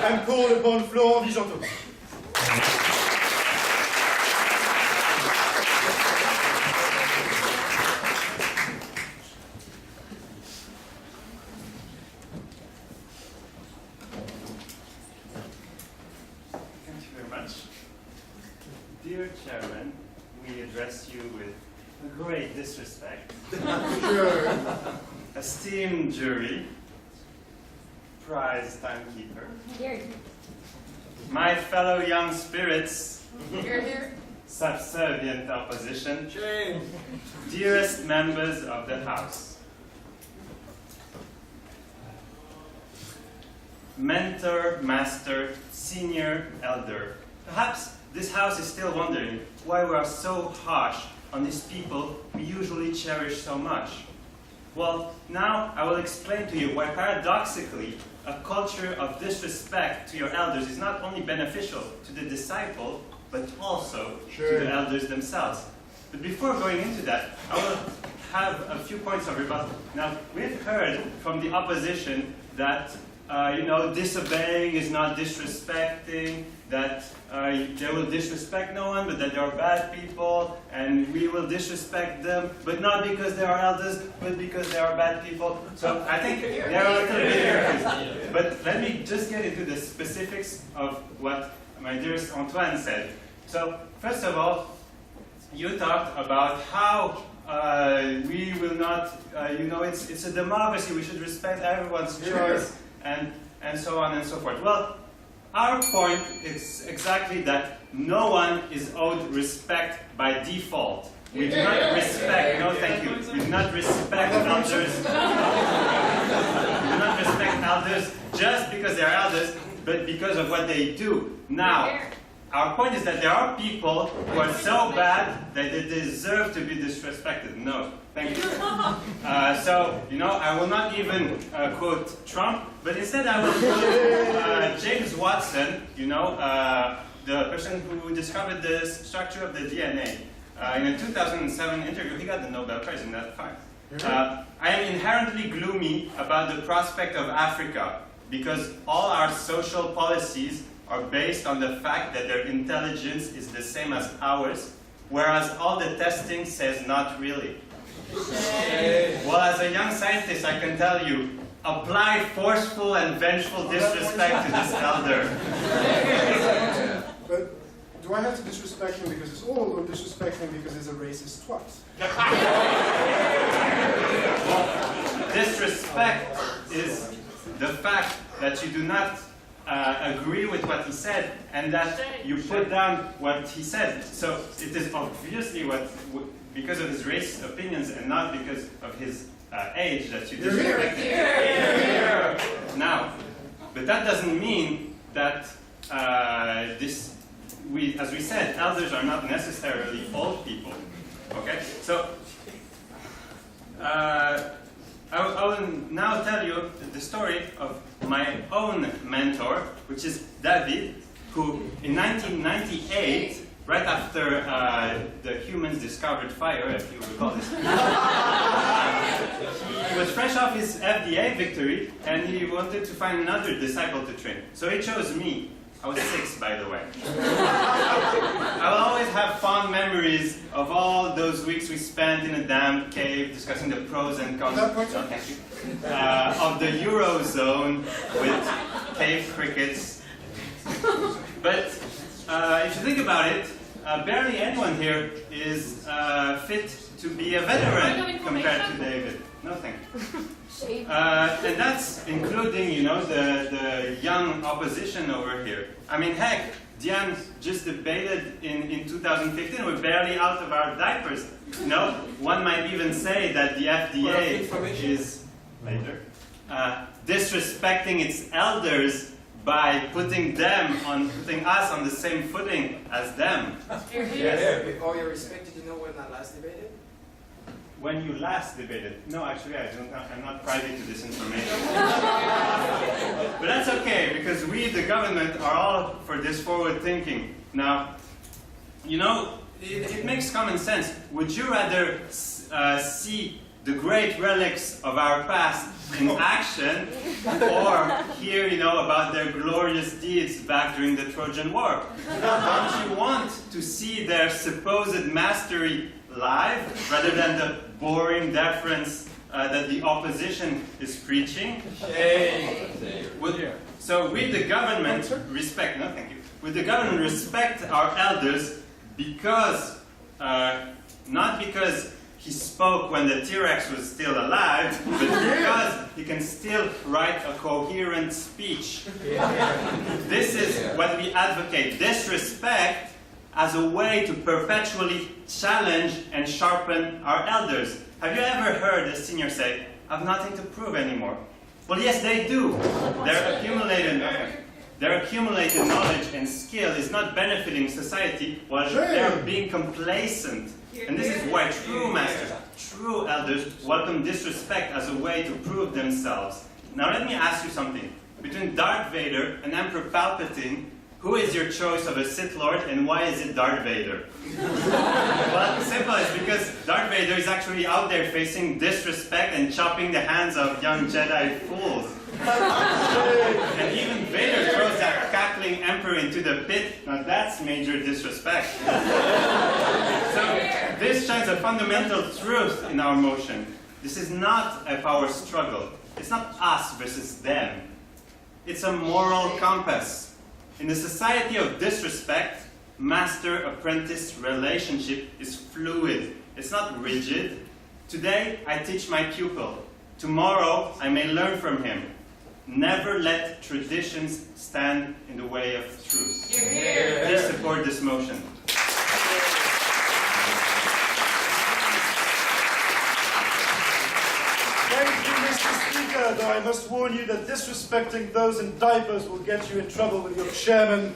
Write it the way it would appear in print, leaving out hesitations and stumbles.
I'm called upon Florent Wijanto. Thank you very much. Dear Chairman, we address you with great disrespect. Sure. Esteemed jury, prize timekeeper, my fellow young spirits, subservient opposition, dearest members of the House, mentor, master, senior, elder. Perhaps this House is still wondering why we are so harsh on these people we usually cherish so much. Well, now I will explain to you why paradoxically a culture of disrespect to your elders is not only beneficial to the disciple, but also to the elders themselves. But before going into that, I will have a few points of rebuttal. Now, we've heard from the opposition that disobeying is not disrespecting, that they will disrespect no one, but that they are bad people, and we will disrespect them, but not because they are elders, but because they are bad people. So I think they're a little bit confused. But let me just get into the specifics of what my dearest Antoine said. So first of all, you talked about how we will not, it's a democracy, we should respect everyone's choice, and so on and so forth. Well, our point is exactly that no one is owed respect by default. We do not respect, no thank you, we do not respect elders. We do not respect elders just because they are elders, but because of what they do. Now, our point is that there are people who are so bad that they deserve to be disrespected. No, thank you. I will not even quote Trump, but instead I will quote James Watson, the person who discovered the structure of the DNA. In a 2007 interview, he got the Nobel Prize in that fact. I am inherently gloomy about the prospect of Africa because all our social policies are based on the fact that their intelligence is the same as ours, whereas all the testing says not really. Well, as a young scientist, I can tell you, apply forceful and vengeful disrespect to this elder. But do I have to disrespect him because he's old, or disrespect him because he's a racist twat? Well, disrespect is the fact that you do not agree with what he said, and that you put down what he said. So it is obviously because of his racist opinions and not because of his age that you disrespect him. Now, but that doesn't mean that as we said, elders are not necessarily old people. Okay, so I will now tell you the story of my own mentor, which is David, who in 1998, right after the humans discovered fire, if you recall this, he was fresh off his FDA victory, and he wanted to find another disciple to train. So he chose me. I was 6, by the way. I will always have fond memories of all those weeks we spent in a damp cave discussing the pros and cons of the Eurozone with cave crickets. But if you think about it, barely anyone here is fit to be a veteran compared to David. No, thank you. And that's including, the young opposition over here. I mean, heck, Diane just debated in 2015. We're barely out of our diapers. One might even say that the FDA is later disrespecting its elders by putting us on the same footing as them. Yes. With all your respect, did you know when I last debated? When you last debated? No, actually, I'm not privy to this information. But that's okay, because we, the government, are all for this forward thinking. Now, it makes common sense. Would you rather see the great relics of our past in action, or hear, about their glorious deeds back during the Trojan War? Don't you want to see their supposed mastery live, rather than the boring deference that the opposition is preaching? So with the government respect, no thank you, with the government respect our elders because, not because he spoke when the T-Rex was still alive, but because he can still write a coherent speech. This is what we advocate, disrespect as a way to perpetually challenge and sharpen our elders. Have you ever heard a senior say, "I've nothing to prove anymore"? Well, yes, they do. Their accumulated knowledge and skill is not benefiting society while they're being complacent. And this is why true masters, true elders, welcome disrespect as a way to prove themselves. Now let me ask you something. Between Darth Vader and Emperor Palpatine, who is your choice of a Sith Lord, and why is it Darth Vader? Well, simple, it's because Darth Vader is actually out there facing disrespect and chopping the hands of young Jedi fools. And even Vader throws that cackling Emperor into the pit. Now that's major disrespect. So this shines a fundamental truth in our motion. This is not a power struggle. It's not us versus them. It's a moral compass. In a society of disrespect, master-apprentice relationship is fluid. It's not rigid. Today, I teach my pupil. Tomorrow, I may learn from him. Never let traditions stand in the way of truth. Please support this motion. Thank you, Mr. Speaker, though I must warn you that disrespecting those in diapers will get you in trouble with your chairman.